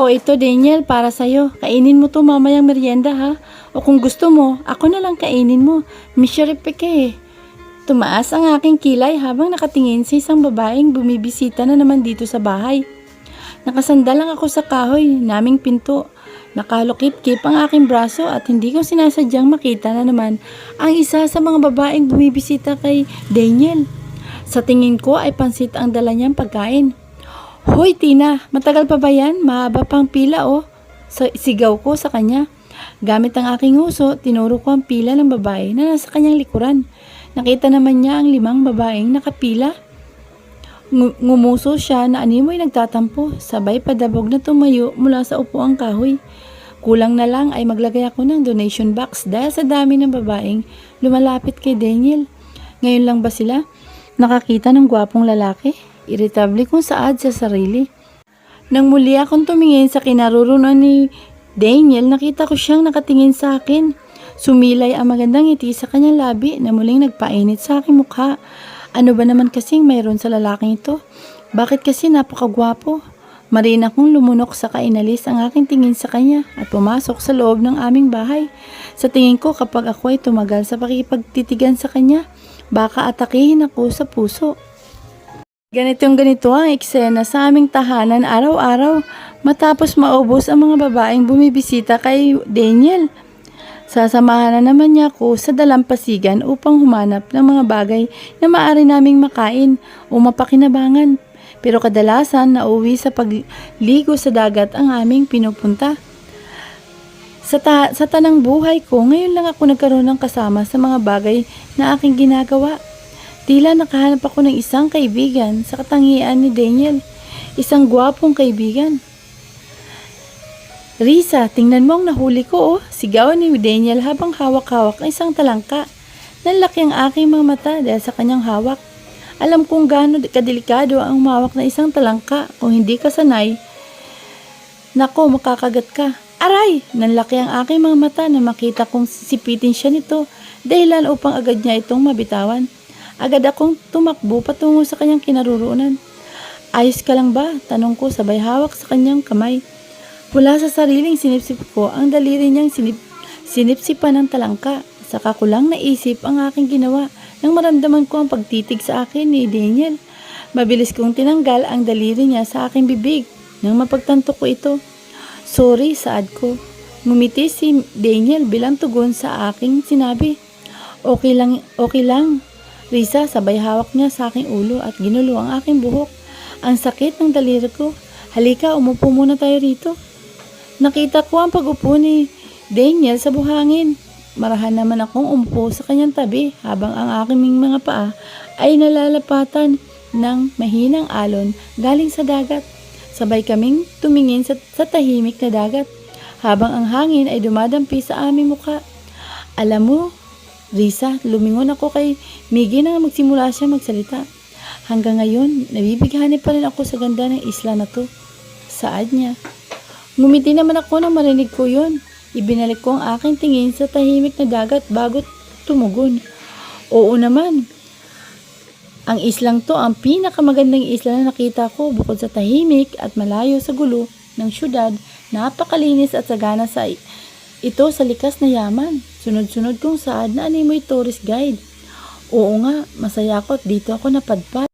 O ito Daniel, para sa'yo. Kainin mo to mamayang merienda ha. O kung gusto mo, ako na lang kainin mo. Misyaripe ka eh. Tumaas ang aking kilay habang nakatingin sa isang babaeng bumibisita na naman dito sa bahay. Nakasandal lang ako sa kahoy, naming pinto. Nakalukip-kip ang aking braso at hindi ko sinasadyang makita na naman ang isa sa mga babaeng bumibisita kay Daniel. Sa tingin ko ay pansit ang dala niyang pagkain. Hoy Tina, matagal pa ba yan? Mahaba pang pila oh. Sigaw ko sa kanya. Gamit ang aking uso, tinuro ko ang pila ng babae na nasa kanyang likuran. Nakita naman niya ang 5 babaeng nakapila. Ngumuso siya na animoy nagtatampo, sabay padabog na tumayo mula sa upuang kahoy. Kulang na lang ay maglagay ako ng donation box dahil sa dami ng babaeng lumalapit kay Daniel. Ngayon lang ba sila nakakita ng gwapong lalaki? Irritable kung saad sa sarili. Nang muli akong tumingin sa kinaroroonan ni Daniel, nakita ko siyang nakatingin sa akin. Sumilay ang magandang ngiti sa kanyang labi na muling nagpainit sa aking mukha. Ano ba naman kasing mayroon sa lalaking ito? Bakit kasi napakagwapo? Marina kong lumunok sa kainalis ang aking tingin sa kanya at pumasok sa loob ng aming bahay. Sa tingin ko kapag ako ay tumagal sa pakipagtitigan sa kanya, baka atakihin ako sa puso. Ganito ang eksena sa aming tahanan araw-araw matapos maubos ang mga babaeng bumibisita kay Daniel. Sasamahan na naman niya ako sa dalampasigan upang humanap ng mga bagay na maaari naming makain o mapakinabangan. Pero kadalasan nauwi sa pagligo sa dagat ang aming pinupunta. Sa tanang buhay ko, ngayon lang ako nagkaroon ng kasama sa mga bagay na aking ginagawa. Tila nakahanap ako ng isang kaibigan sa katangian ni Daniel. Isang gwapong kaibigan. Risa, tingnan mo ang nahuli ko oh. Sigaw ni Daniel habang hawak-hawak ang isang talangka. Nanlaki ang aking mga mata dahil sa kanyang hawak. Alam kong gaano kadelikado ang umawak na isang talangka kung hindi ka sanay. Nako, makakagat ka. Aray! Nanlaki ang aking mga mata na makita kong sipitin siya nito dahilan upang agad niya itong mabitawan. Agad akong tumakbo patungo sa kanyang kinaroroonan. Ayos ka lang ba? Tanong ko sabay hawak sa kanyang kamay. Mula sa sariling sinipsip ko, ang daliri niyang sinipsipan ng talangka. Saka ko lang naisip ang aking ginawa nang maramdaman ko ang pagtitig sa akin ni Daniel. Mabilis kong tinanggal ang daliri niya sa aking bibig nang mapagtanto ko ito. Sorry, saad ko. Ngumiti si Daniel bilang tugon sa aking sinabi. Okay lang. Risa, sabay hawak niya sa aking ulo at ginulo ang aking buhok. Ang sakit ng daliri ko. Halika, umupo muna tayo rito. Nakita ko ang pag-upo ni Daniel sa buhangin. Marahan naman akong umupo sa kanyang tabi habang ang aking mga paa ay nalalapatan ng mahinang alon galing sa dagat. Sabay kaming tumingin sa tahimik na dagat habang ang hangin ay dumadampi sa aming mukha. Alam mo, Risa, lumingon ako kay Miggy nang magsimula siya magsalita. Hanggang ngayon, nabibighani pa rin ako sa ganda ng isla na to. Saad niya. Ngumiti naman ako nang marinig ko yun. Ibinalik ko ang aking tingin sa tahimik na dagat bago tumugon. Oo naman. Ang islang to ang pinakamagandang isla na nakita ko bukod sa tahimik at malayo sa gulo ng syudad. Napakalinis at sagana ito sa likas na yaman. Sunod-sunod kong saad na animoy tourist guide. Oo nga, masaya ako at dito ako napadpad.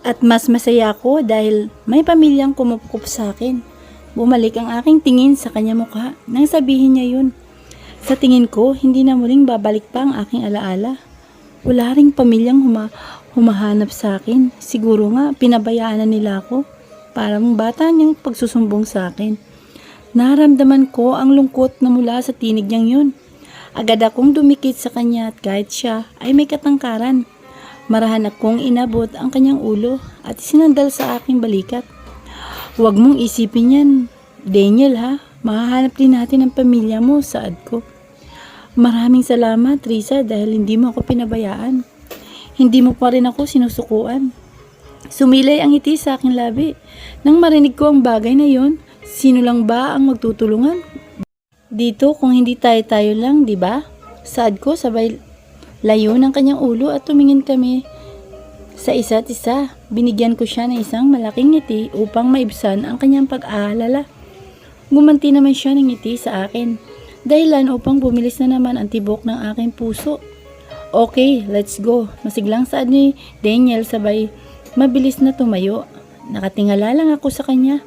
At mas masaya ako dahil may pamilyang kumukup sa akin. Bumalik ang aking tingin sa kanya mukha nang sabihin niya yun. Sa tingin ko, hindi na muling babalik pa ang aking alaala. Wala ring pamilyang humahanap sa akin. Siguro nga, pinabayaan na nila ako. Parang bata niyang pagsusumbong sa akin. Naramdaman ko ang lungkot na mula sa tinig niyang yun. Agad akong dumikit sa kanya at kahit siya ay may katangkaran. Marahan akong inabot ang kanyang ulo at sinandal sa aking balikat. Huwag mong isipin yan, Daniel ha. Mahahanap din natin ang pamilya mo, saad ko. Maraming salamat, Risa, dahil hindi mo ako pinabayaan. Hindi mo pa rin ako sinusukuan. Sumilay ang ngiti sa aking labi. Nang marinig ko ang bagay na yon, sino lang ba ang magtutulungan? Dito kung hindi tayo lang, di ba? Saad ko sabay layo ng kanyang ulo at tumingin kami sa isa't isa. Binigyan ko siya ng isang malaking ngiti upang maibsan ang kanyang pag-aalala. Gumanti naman siya ng ngiti sa akin. Dahilan upang bumilis na naman ang tibok ng aking puso. Okay, let's go. Masiglang saad ni Daniel sabay mabilis na tumayo. Nakatingala lang ako sa kanya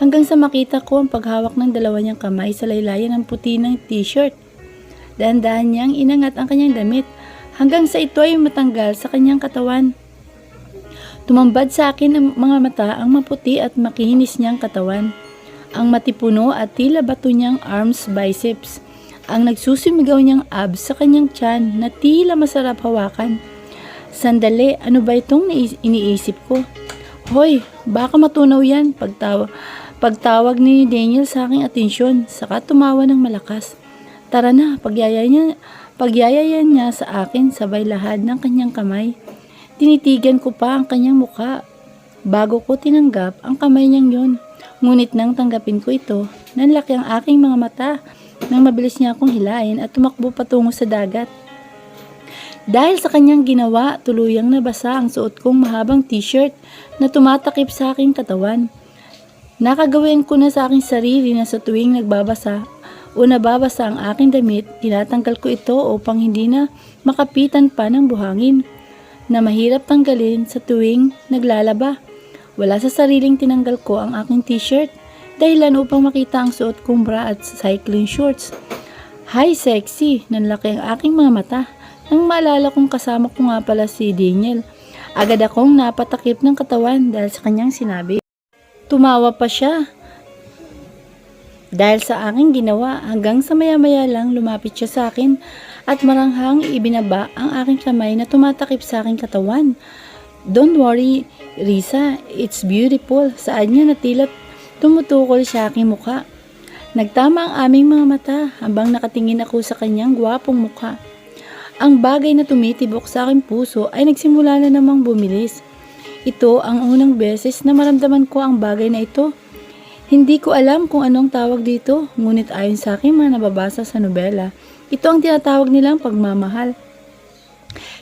hanggang sa makita ko ang paghawak ng dalawa niyang kamay sa laylayan ng puti ng t-shirt. Dahan-dahan niyang inangat ang kanyang damit hanggang sa ito ay matanggal sa kanyang katawan. Tumambad sa akin ang mga mata ang maputi at makinis niyang katawan. Ang matipuno at tila bato niyang arms biceps. Ang nagsusumigaw niyang abs sa kanyang tiyan na tila masarap hawakan. Sandali, ano ba itong iniisip ko? Hoy, baka matunaw yan, pagtawag ni Daniel sa aking atensyon, saka tumawa ng malakas. Tara na, pagyayayan niya sa akin sabay lahad ng kanyang kamay. Tinitigan ko pa ang kanyang muka bago ko tinanggap ang kamay niyang yun. Ngunit nang tanggapin ko ito, nanlaki ang aking mga mata nang mabilis niya akong hilain at tumakbo patungo sa dagat. Dahil sa kanyang ginawa, tuluyang nabasa ang suot kong mahabang t-shirt na tumatakip sa aking katawan. Nakagawin ko na sa aking sarili na sa tuwing nagbabasa o nababasa ang aking damit, tinatanggal ko ito upang hindi na makapitan pa ng buhangin na mahirap tanggalin sa tuwing naglalaba. Wala sa sariling tinanggal ko ang aking t-shirt dahilan upang makita ang suot kong bra at cycling shorts. Hi sexy, nanlaki ang aking mga mata nang maalala kong kasama ko nga pala si Daniel. Agad akong napatakip ng katawan dahil sa kanyang sinabi. Tumawa pa siya dahil sa aking ginawa hanggang sa maya-maya lang lumapit siya sa akin at maranghang ibinaba ang aking kamay na tumatakip sa aking katawan. Don't worry, Risa, it's beautiful. Saad niya na tila tumutukol sa aking muka. Nagtama ang aming mga mata habang nakatingin ako sa kanyang gwapong muka. Ang bagay na tumitibok sa aking puso ay nagsimula na namang bumilis. Ito ang unang beses na maramdaman ko ang bagay na ito. Hindi ko alam kung anong tawag dito, ngunit ayon sa aking mga nababasa sa nobela, ito ang tinatawag nilang pagmamahal.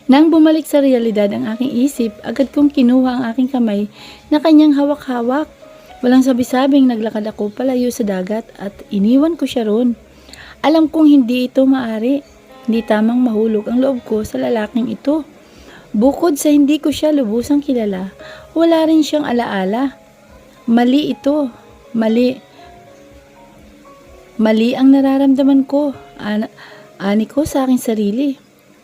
Nang bumalik sa realidad ang aking isip, agad kong kinuha ang aking kamay na kanyang hawak-hawak. Walang sabi-sabing naglakad ako palayo sa dagat at iniwan ko siya roon. Alam kong hindi ito maari, hindi tamang mahulog ang loob ko sa lalaking ito. Bukod sa hindi ko siya lubusang kilala, wala rin siyang alaala. Mali ito. Mali ang nararamdaman ko. Ani ko sa aking sarili.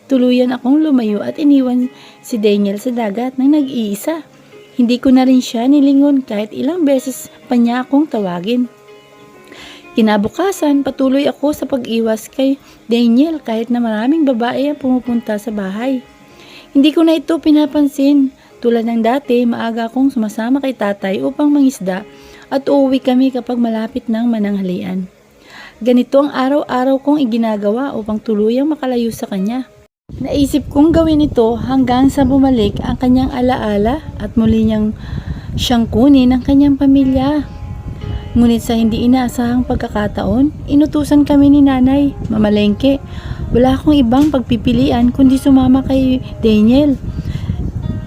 Tuluyan akong lumayo at iniwan si Daniel sa dagat nang nag-iisa. Hindi ko na rin siya nilingon kahit ilang beses pa niya akong tawagin. Kinabukasan, patuloy ako sa pag-iwas kay Daniel kahit na maraming babae ang pumupunta sa bahay. Hindi ko na ito pinapansin. Tulad ng dati, maaga akong sumasama kay tatay upang mangisda at uuwi kami kapag malapit ng mananghalian. Ganito ang araw-araw kong iginagawa upang tuluyang makalayo sa kanya. Naisip kong gawin ito hanggang sa bumalik ang kanyang alaala at muli siyang kunin ang kanyang pamilya. Ngunit sa hindi inaasahang pagkakataon, inutusan kami ni nanay, mamalengke. Wala akong ibang pagpipilian kundi sumama kay Daniel.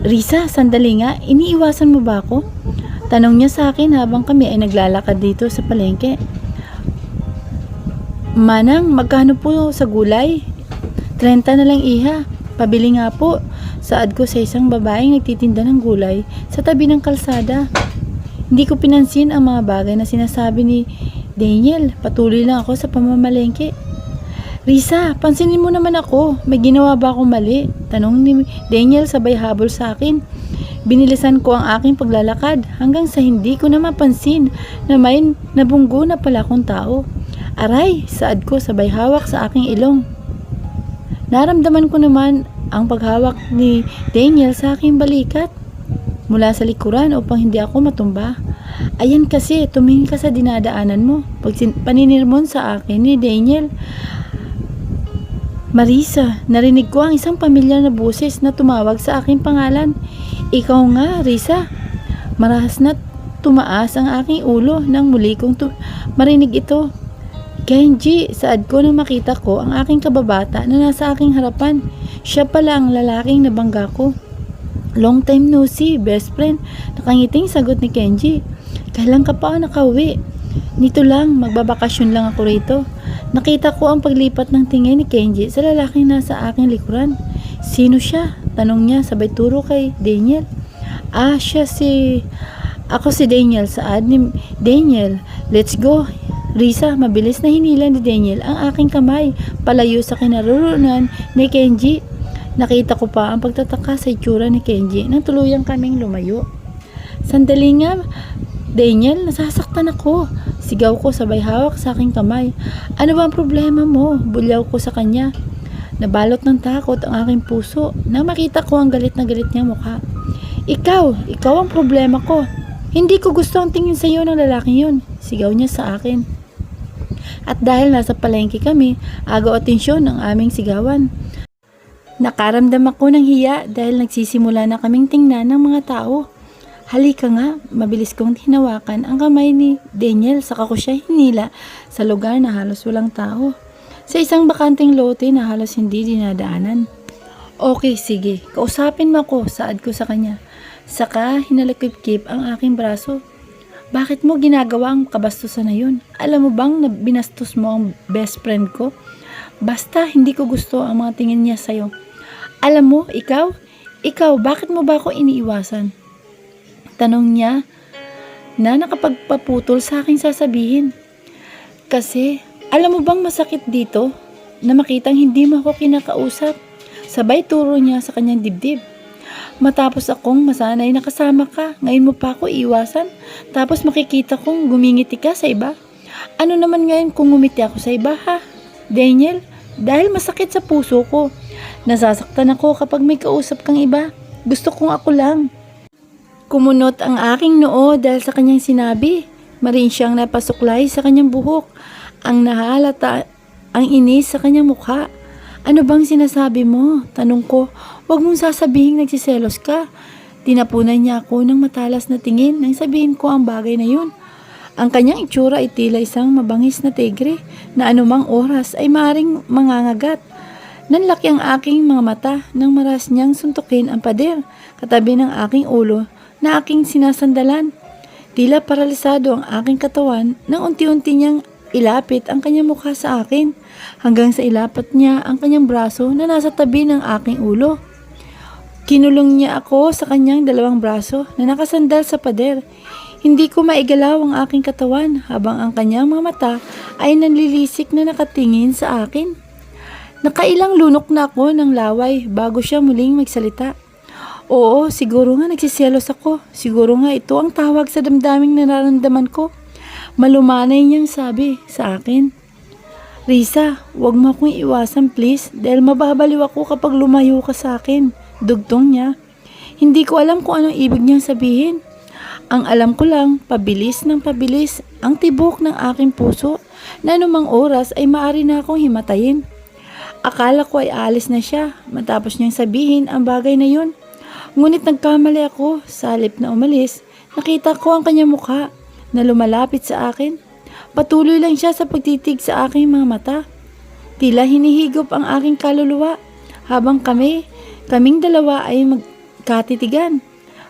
Risa, sandali nga, iniiwasan mo ba ako? Tanong niya sa akin habang kami ay naglalakad dito sa palengke. Manang, magkano po sa gulay? 30 na lang iha. Pabili nga po. Saad ko sa isang babaeng nagtitinda ng gulay sa tabi ng kalsada. Hindi ko pinansin ang mga bagay na sinasabi ni Daniel. Patuloy lang ako sa pamamalengke. Risa, pansinin mo naman ako. May ginawa ba akong mali? Tanong ni Daniel sabay habol sa akin. Binilisan ko ang aking paglalakad hanggang sa hindi ko na mapansin na may nabunggo na pala akong tao. Aray, saad ko sabay hawak sa aking ilong. Naramdaman ko naman ang paghawak ni Daniel sa aking balikat mula sa likuran upang hindi ako matumba. Ayan kasi, tumingin ka sa dinadaanan mo. Paninirmon sa akin ni Daniel. Marisa, narinig ko ang isang pamilyar na boses na tumawag sa aking pangalan. Ikaw nga, Risa. Marahas na tumaas ang aking ulo nang muli kong marinig ito. Kenji, saad ko nang makita ko ang aking kababata na nasa aking harapan. Siya pala ang lalaking nabangga ko. Long time no see, best friend. Nakangiting sagot ni Kenji. Kailan ka pa nakauwi? Nito lang, magbabakasyon lang ako rito. Nakita ko ang paglipat ng tingin ni Kenji sa lalaking nasa aking likuran. Sino siya? Tanong niya sabay turo kay Daniel. Ako si Daniel, saad ni Daniel. Let's go. Risa, mabilis na hinila ni Daniel ang aking kamay palayo sa kinaroroonan ni Kenji. Nakita ko pa ang pagtataka sa itsura ni Kenji nang tuluyang kaming lumayo. Sandali nga, Daniel, nasasaktan ako. Sigaw ko sabay hawak sa aking kamay. Ano ba ang problema mo? Bulyaw ko sa kanya. Nabalot ng takot ang aking puso nang makita ko ang galit na galit niyang mukha. Ikaw ang problema ko. Hindi ko gusto ang tingin sa iyo ng lalaking yun. Sigaw niya sa akin. At dahil nasa palengke kami, agaw atensyon ang aming sigawan. Nakaramdam ako ng hiya dahil nagsisimula na kaming tingnan ng mga tao. Halika nga, mabilis kong hinawakan ang kamay ni Daniel saka ko siya hinila sa lugar na halos walang tao. Sa isang bakanteng lote na halos hindi dinadaanan. Okay, sige, kausapin mo ako, saad ko sa kanya. Saka hinalakip-kip ang aking braso. Bakit mo ginagawa ang kabastusan na yun? Alam mo bang na binastos mo ang best friend ko? Basta hindi ko gusto ang mga tingin niya sa'yo. Alam mo, ikaw, bakit mo ba ako iniiwasan? Tanong niya na nakapagpaputol sa aking sasabihin. Kasi, alam mo bang masakit dito na makitang hindi mo ako kinakausap? Sabay turo niya sa kanyang dibdib. Matapos akong masanay na kasama ka, ngayon mo pa ako iwasan? Tapos makikita kong gumingiti ka sa iba? Ano naman ngayon kung ngumiti ako sa iba ha? Daniel, dahil masakit sa puso ko. Nasasaktan ako kapag may kausap kang iba. Gusto kong ako lang. Kumunot ang aking noo dahil sa kanyang sinabi. Marin siyang napasuklay sa kanyang buhok. Ang nahalata ang inis sa kanyang mukha. Ano bang sinasabi mo? Tanong ko. Huwag mong sasabihing nagsiselos ka. Tinapunan niya ako ng matalas na tingin nang sabihin ko ang bagay na yun. Ang kanyang itsura ay tila isang mabangis na tigre na anumang oras ay maaring mangangagat. Nanlaki ang aking mga mata nang maras niyang suntukin ang pader katabi ng aking ulo na aking sinasandalan. Tila paralisado ang aking katawan nang unti-unti niyang ilapit ang kanyang mukha sa akin hanggang sa ilapat niya ang kanyang braso na nasa tabi ng aking ulo. Kinulong niya ako sa kanyang dalawang braso na nakasandal sa pader. Hindi ko maigalaw ang aking katawan habang ang kanyang mga mata ay nanlilisik na nakatingin sa akin. Nakailang lunok na ako ng laway bago siya muling magsalita. Oo, siguro nga nagsiselos ako. Siguro nga ito ang tawag sa damdaming nararamdaman ko. Malumanay niyang sabi sa akin. Risa, huwag mo akong iwasan please dahil mababaliw ako kapag lumayo ka sa akin. Dugtong niya. Hindi ko alam kung anong ibig niyang sabihin. Ang alam ko lang, pabilis ng pabilis ang tibok ng aking puso na anumang oras ay maaari na akong himatayin. Akala ko ay alis na siya matapos niyang sabihin ang bagay na yun. Ngunit nagkamali ako, sa halip na umalis, nakita ko ang kanyang mukha na lumalapit sa akin. Patuloy lang siya sa pagtitig sa aking mga mata. Tila hinihigop ang aking kaluluwa habang kaming dalawa ay magkatitigan.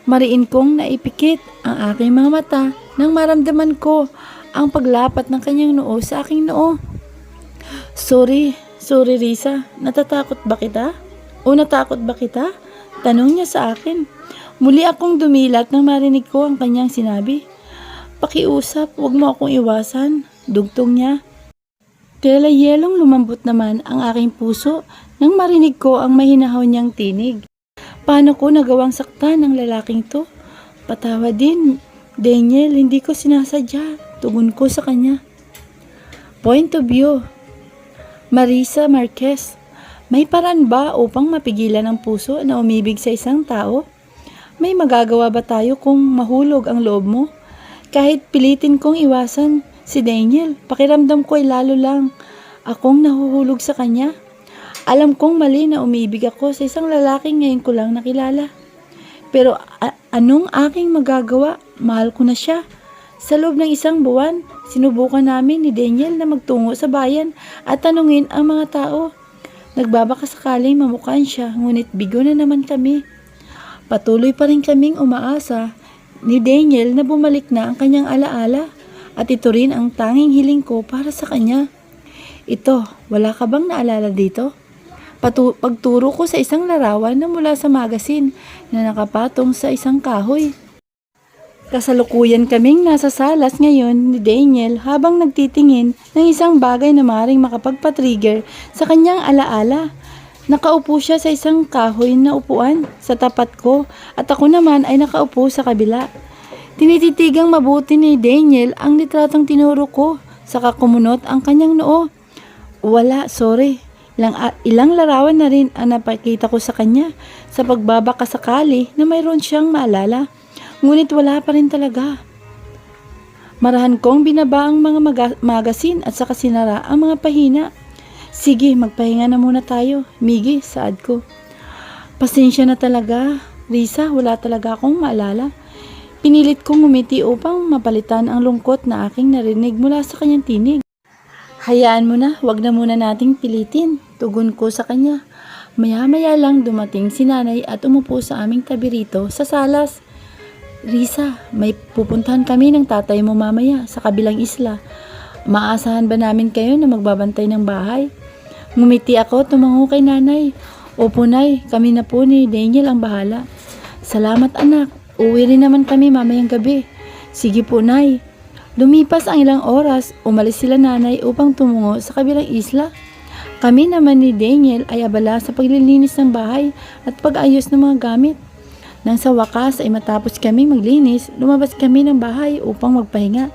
Mariin kong naipikit ang aking mga mata nang maramdaman ko ang paglapat ng kanyang noo sa aking noo. Sorry Risa, natakot ba kita? Tanong niya sa akin. Muli akong dumilat nang marinig ko ang kanyang sinabi. Pakiusap, huwag mo akong iwasan. Dugtong niya. Tela yelong lumambot naman ang aking puso nang marinig ko ang mahinahaw niyang tinig. Paano ko nagawang saktan ng lalaking to? Patawa din, Daniel, hindi ko sinasadya. Tugon ko sa kanya. Point of view. Marisa Marquez, may paraan ba upang mapigilan ang puso na umibig sa isang tao? May magagawa ba tayo kung mahulog ang loob mo? Kahit pilitin kong iwasan si Daniel, pakiramdam ko ay lalo lang akong nahuhulog sa kanya. Alam kong mali na umibig ako sa isang lalaki ngayon ko lang nakilala. Pero anong aking magagawa? Mahal ko na siya. Sa loob ng isang buwan, sinubukan namin ni Daniel na magtungo sa bayan at tanungin ang mga tao. Nagbabaka sakaling mamukhaan siya, ngunit bigo na naman kami. Patuloy pa rin kaming umaasa ni Daniel na bumalik na ang kanyang alaala At ito rin ang tanging hiling ko para sa kanya. Ito, wala ka bang naalala dito? Pagturo ko sa isang larawan na mula sa magasin na nakapatong sa isang kahoy. Kasalukuyan kaming nasa salas ngayon ni Daniel habang nagtitingin ng isang bagay na maaaring makapagpa-trigger sa kanyang alaala. Nakaupo siya sa isang kahoy na upuan sa tapat ko at ako naman ay nakaupo sa kabila. Tinititigang mabuti ni Daniel ang litratong tinuro ko, saka kumunot ang kanyang noo. Wala, sorry. Ilang larawan na rin ang napakita ko sa kanya sa pagbabaka sakali na mayroon siyang maalala. Ngunit wala pa rin talaga. Marahan kong binaba ang mga magasin at saka sinara ang mga pahina. Sige, magpahinga na muna tayo. Migi, saad ko. Pasensya na talaga. Risa, wala talaga akong maalala. Pinilit kong ngumiti upang mapalitan ang lungkot na aking narinig mula sa kanyang tinig. Hayaan mo na, wag na muna nating pilitin. Tugon ko sa kanya. Maya-maya lang dumating si nanay at umupo sa aming tabi rito sa salas. Risa, may pupuntahan kami ng tatay mo mamaya sa kabilang isla. Maasahan ba namin kayo na magbabantay ng bahay? Ngumiti ako, tumango kay nanay. Opo nay, kami na po ni Daniel ang bahala. Salamat anak, uwi rin naman kami mamayang gabi. Sige po nay. Lumipas ang ilang oras, umalis sila nanay upang tumungo sa kabilang isla. Kami naman ni Daniel ay abala sa paglilinis ng bahay at pag-ayos ng mga gamit. Nang sa wakas ay matapos kaming maglinis, lumabas kami ng bahay upang magpahinga.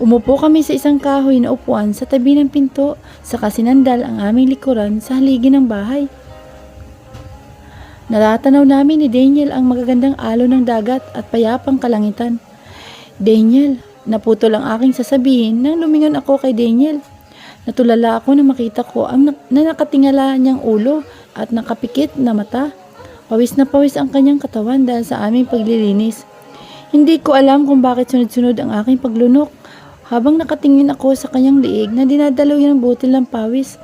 Umupo kami sa isang kahoy na upuan sa tabi ng pinto, saka sinandal ang aming likuran sa haligi ng bahay. Natatanaw namin ni Daniel ang magagandang alon ng dagat at payapang kalangitan. Daniel, naputol ang aking sasabihin nang lumingon ako kay Daniel. Natulala ako nang makita ko ang nakatingala niyang ulo at nakapikit na mata. Pawis na pawis ang kanyang katawan dahil sa aming paglilinis. Hindi ko alam kung bakit sunod-sunod ang aking paglunok habang nakatingin ako sa kanyang liig na dinadalaw ng butil ng pawis.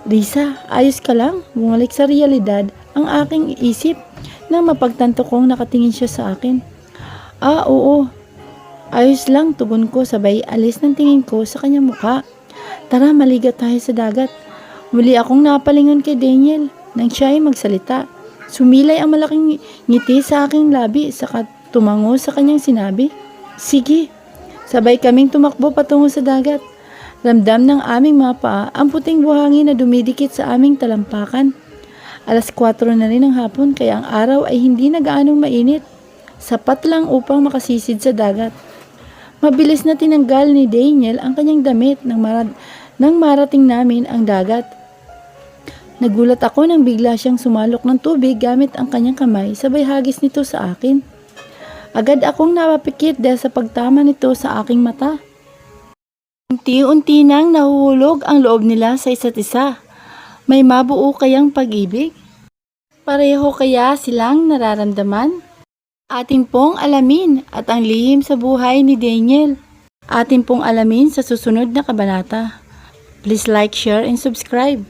Risa, ayos ka lang? Bumalik sa realidad ang aking isip nang mapagtanto kong nakatingin siya sa akin. Oo. Ayos lang, tugon ko sabay alis ng tingin ko sa kanyang mukha. Tara, maligat tayo sa dagat. Muli akong napalingon kay Daniel nang siya ay magsalita. Sumilay ang malaking ngiti sa aking labi saka tumango sa kanyang sinabi. Sige. Sabay kaming tumakbo patungo sa dagat. Ramdam ng aming mga paa ang puting buhangin na dumidikit sa aming talampakan. 4:00 na rin ng hapon kaya ang araw ay hindi na gaanong mainit. Sapat lang upang makasisid sa dagat. Mabilis na tinanggal ni Daniel ang kanyang damit nang marating namin ang dagat. Nagulat ako nang bigla siyang sumalok ng tubig gamit ang kanyang kamay sabay hagis nito sa akin. Agad akong napapikit dahil sa pagtama nito sa aking mata. Unti-unti nang nahuhulog ang loob nila sa isa't isa. May mabuo kayang pag-ibig? Pareho kaya silang nararamdaman? Atin pong alamin at ang lihim sa buhay ni Daniel. Atin pong alamin sa susunod na kabanata. Please like, share, and subscribe.